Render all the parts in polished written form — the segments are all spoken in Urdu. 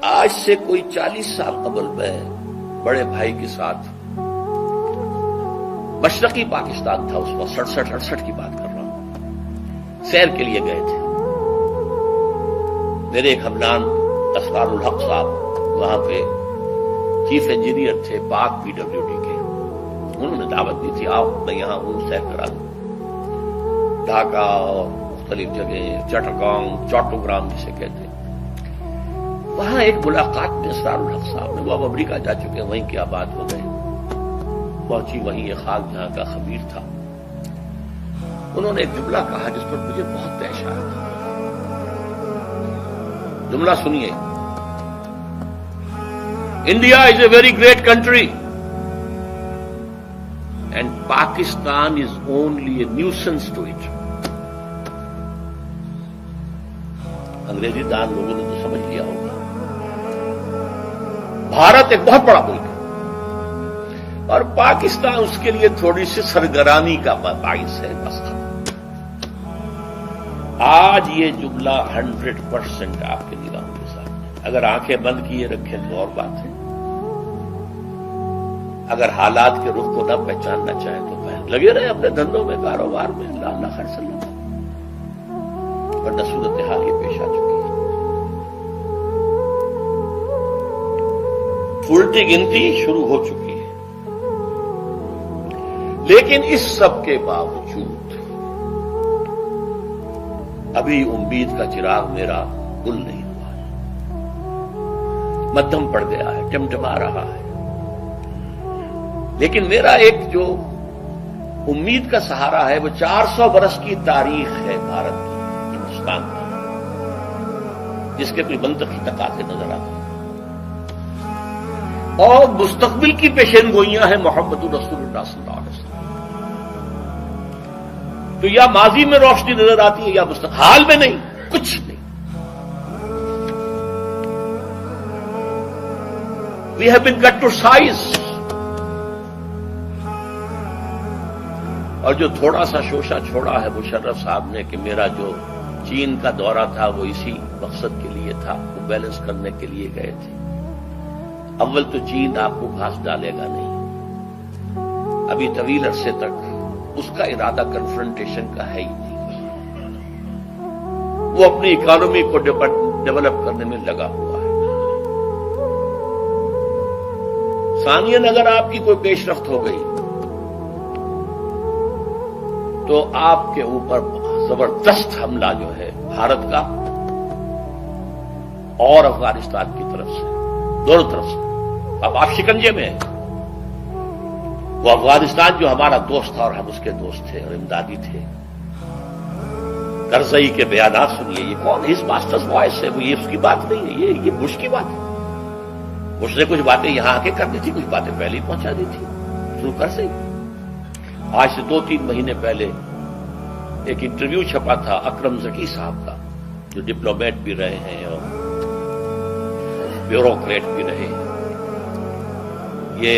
آج سے کوئی 40 سال قبل میں بڑے بھائی کے ساتھ مشرقی پاکستان تھا، اس وقت 67-68 کی بات کر رہا ہوں، سیر کے لیے گئے تھے۔ میرے ایک ہمنان اسرار الحق صاحب وہاں پہ چیف انجینئر تھے پاک PWD کے، انہوں نے دعوت دی تھی، آؤ میں یہاں ہوں، سیر کرا دوں۔ ڈھاکہ اور مختلف جگہیں، چٹاگانگ، چوٹوگرام جسے کہتے ہیں، وہاں ایک ملاقات میں اسرار الحق صاحب نے، وہ اب امریکہ جا چکے ہیں، وہیں کیا بات ہو گئے، پہنچی وہیں یہ خاک جہاں کا خبیر تھا۔ انہوں نے ایک جملہ کہا جس پر مجھے بہت پیش آیا تھا، جملہ سنیے، India is a very great country and Pakistan is only a nuisance to it. انگریزی دان لوگوں نے تو سمجھ لیا ہوگا، بھارت ایک بہت بڑا ملک ہے اور پاکستان اس کے لیے تھوڑی سی سرگرانی کا باعث ہے، بس۔ آج یہ جملہ 100% آپ کے نگاہوں کے سامنے، اگر آنکھیں بند کیے رکھیں تو اور بات ہے، اگر حالات کے رخ کو نہ پہچاننا چاہیں تو لگے رہے اپنے دھندوں میں، کاروبار میں، اللہ خیر سلام، ورنہ صورتحال یہ پیش آ چکی ہے۔ الٹی گنتی شروع ہو چکی ہے، لیکن اس سب کے باوجود ابھی امید کا چراغ میرا گل نہیں ہوا ہے، مدھم پڑ گیا ہے، ٹمٹما رہا ہے، لیکن میرا ایک جو امید کا سہارا ہے وہ 400 برس کی تاریخ ہے بھارت کی، ہندوستان کی، جس کے کوئی منطقی تقاضے نظر آتے ہیں، اور مستقبل کی پیشین گوئیاں ہیں محمد رسول اللہ صلی اللہ علیہ وسلم۔ تو یا ماضی میں روشنی نظر آتی ہے یا مستقبل، حال میں نہیں، کچھ نہیں۔ We have been cut to size, اور جو تھوڑا سا شوشہ چھوڑا ہے مشرف صاحب نے کہ میرا جو چین کا دورہ تھا وہ اسی مقصد کے لیے تھا، وہ بیلنس کرنے کے لیے گئے تھے۔ اول تو چین آپ کو گھاس ڈالے گا نہیں، ابھی طویل عرصے تک اس کا ارادہ کنفرنٹیشن کا ہے ہی نہیں، وہ اپنی اکانومی کو ڈیولپ کرنے میں لگا ہوا ہے۔ ثانیاً اگر آپ کی کوئی پیش رفت ہو گئی تو آپ کے اوپر زبردست حملہ جو ہے بھارت کا اور افغانستان کی طرف سے، دونوں طرف سے، اب آپ شکنجے میں ہیں۔ وہ افغانستان جو ہمارا دوست تھا اور ہم اس کے دوست تھے اور امدادی تھے، کرزئی کے بیانات سنیے، یہ کون ہز ماسٹرز وائس ہے، وہ یہ اس کی بات نہیں ہے، یہ بش کی بات ہے۔ بش نے کچھ باتیں یہاں آ کے کر دی تھی، کچھ باتیں پہلے ہی پہنچا دی تھی، شروع کر سے۔ آج سے 2-3 مہینے پہلے ایک انٹرویو چھپا تھا اکرم ذکی صاحب کا، جو ڈپلومیٹ بھی رہے ہیں اور بیوروکریٹ بھی رہے ہیں۔ یہ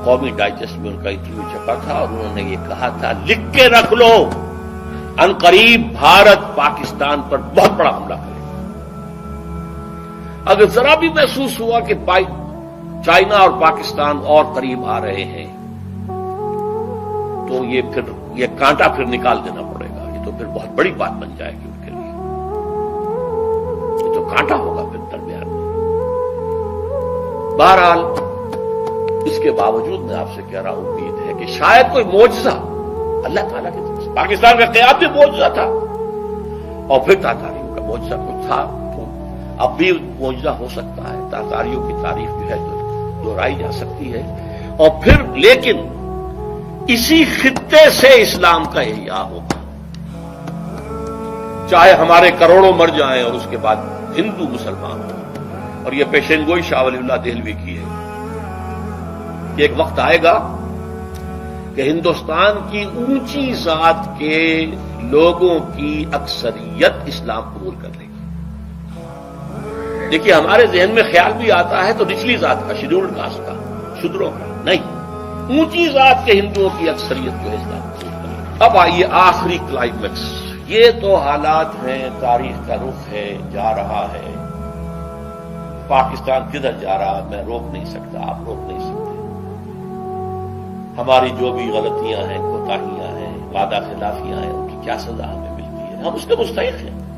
قومی ڈائجسٹ میں ان کا انٹرویو چھپا تھا اور انہوں نے یہ کہا تھا، لکھ کے رکھ لو، عنقریب بھارت پاکستان پر بہت بڑا حملہ کرے۔ اگر ذرا بھی محسوس ہوا کہ چائنا اور پاکستان اور قریب آ رہے ہیں تو یہ کانٹا پھر نکال دینا پڑے گا، یہ تو پھر بہت بڑی بات بن جائے گی ان کے لیے، یہ تو کانٹا ہوگا پھر درمیان میں۔ بہرحال اس کے باوجود میں آپ سے کہہ رہا ہوں، امید ہے کہ شاید کوئی معجزہ اللہ تعالیٰ کی طرف سے، پاکستان کا قیام بھی معجزہ تھا اور پھر تاتاریوں کا معجزہ کچھ تھا، تو اب بھی معجزہ ہو سکتا ہے، تاتاریوں کی تعریف جو ہے دہرائی جا سکتی ہے، اور پھر لیکن اسی خطے سے اسلام کا احیاء ہوگا، چاہے ہمارے کروڑوں مر جائیں اور اس کے بعد ہندو مسلمان ہوں۔ اور یہ پیشین گوئی شاہ ولی اللہ دہلوی کی ہے کہ ایک وقت آئے گا کہ ہندوستان کی اونچی ذات کے لوگوں کی اکثریت اسلام قبول کر لے گی۔ دیکھیے ہمارے ذہن میں خیال بھی آتا ہے تو نچلی ذات کا، شیڈولڈ کاسٹ کا، شودروں کا نہیں، اونچی ذات کے ہندوؤں کی اکثریت جو ہے اسلام قبول کر لے گی۔ اب آئیے آخری کلائمیکس، یہ تو حالات ہیں، تاریخ کا رخ ہے، جا رہا ہے، پاکستان کدھر جا رہا میں روک نہیں سکتا، آپ روک نہیں سکتے۔ ہماری جو بھی غلطیاں ہیں، کوتاہیاں ہیں، وعدہ خلافیاں ہیں، ان کی کیا سزا ہمیں ملتی ہے، ہم اس کے مستحق ہیں۔